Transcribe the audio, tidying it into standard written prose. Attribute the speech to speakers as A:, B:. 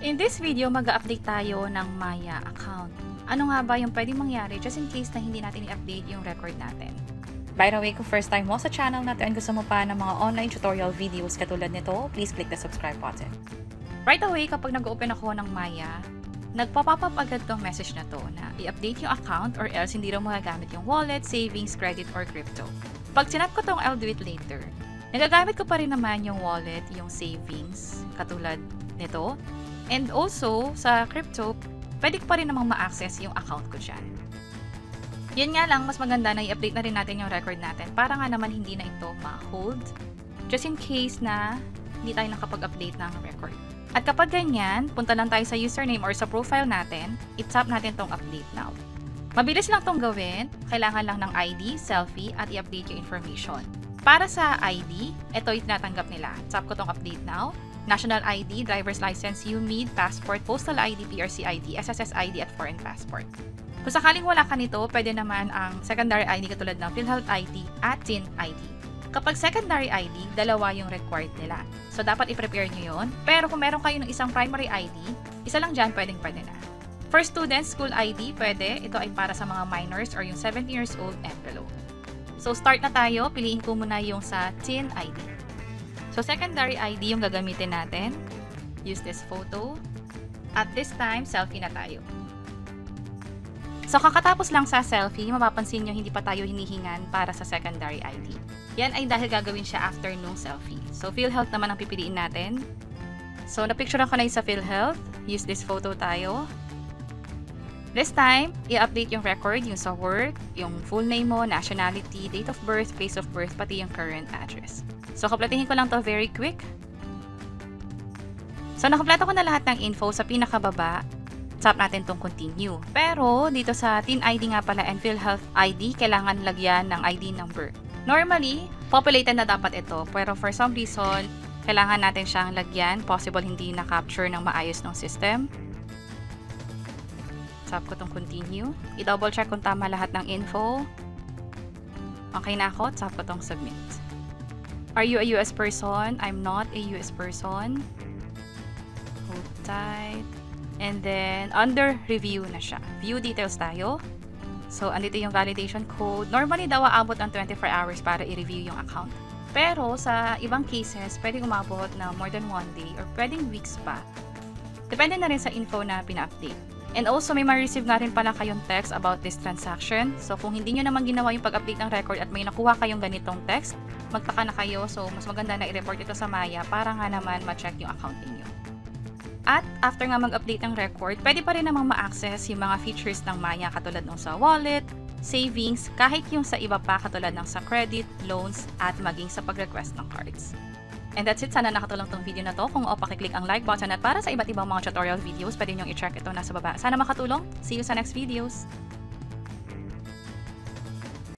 A: In this video, mag-update tayo ng Maya account. Ano nga ba yung pwedeng mangyari just in case na hindi natin i-update yung record natin? By the way, kung first time mo sa channel natin, gusto mo pa ng mga online tutorial videos katulad nito, please click the subscribe button. Right away, kapag nag-open ako ng Maya, nagpa-pop up agad tong message na to na i-update yung account or else hindi raw magagamit yung wallet, savings, credit, or crypto. Pag sinat ko tong I'll do it later, nagagamit ko pa rin naman yung wallet, yung savings, katulad nito. And also, sa crypto, pwede pa rin namang ma-access yung account ko dyan. Yun nga lang, mas maganda na i-update na rin natin yung record natin para nga naman hindi na ito ma-hold just in case na hindi tayo nakapag-update ng record. At kapag ganyan, punta lang tayo sa username or sa profile natin, i-tap natin tong update now. Mabilis lang tong gawin, kailangan lang ng ID, selfie, at i-update yung information. Para sa ID, ito yung tinatanggap nila. Tap ko tong update now. National ID, driver's license, UMID, passport, postal ID, PRC ID, SSS ID, at foreign passport. Kung sakaling wala ka nito, pwede naman ang secondary ID katulad ng PhilHealth ID at TIN ID. Kapag secondary ID, dalawa yung required nila. So, dapat i-prepare nyo yun. Pero kung meron kayo ng isang primary ID, isa lang dyan, pwede na. For students, school ID, pwede. Ito ay para sa mga minors or yung 17 years old and below. So, start na tayo. Piliin ko muna yung sa TIN ID. So, secondary ID yung gagamitin natin. Use this photo. At this time, selfie na tayo. So, kakatapos lang sa selfie, mapapansin nyo hindi pa tayo hinihingan para sa secondary ID. Yan ay dahil gagawin siya after nung selfie. So, PhilHealth naman ang pipiliin natin. So, napicturean ko na yung sa PhilHealth. Use this photo tayo. This time, i-update yung record, yung sa work, yung full name mo, nationality, date of birth, place of birth, pati yung current address. So, kaplatihin ko lang to very quick. So, nakaplato ko na lahat ng info sa pinakababa. Tap natin tong continue. Pero, dito sa TIN ID nga pala and PhilHealth ID, kailangan lagyan ng ID number. Normally, populated na dapat ito. Pero for some reason, kailangan natin siyang lagyan. Possible hindi na-capture ng maayos ng system. Tap ko tong continue. I-double check kung tama lahat ng info. Okay na ako. Tap ko tong submit. Are you a US person? I'm not a US person. Hold tight. And then, under review na siya. View details tayo. So, andito yung validation code. Normally daw aabot ang 24 hours para i-review yung account. Pero, sa ibang cases, pwedeng umabot na more than 1 day or pwedeng weeks pa. Depende na rin sa info na pina-update. And also, may ma-receive nga rin pala kayong text about this transaction. So, kung hindi nyo naman ginawa yung pag-update ng record at may nakuha kayong ganitong text, magtaka na kayo. So, mas maganda na i-report ito sa Maya para nga naman ma-check yung account niyo. At after nga mag-update ng record, pwede pa rin namang ma-access yung mga features ng Maya katulad ng sa wallet, savings, kahit yung sa iba pa katulad ng sa credit, loans, at maging sa pag-request ng cards. And that's it. Sana nakatulong tong video na to. Kung pakiclick ang like button at para sa iba't ibang mga tutorial videos, pwede nyo i-check ito nasa baba. Sana makatulong. See you sa next videos!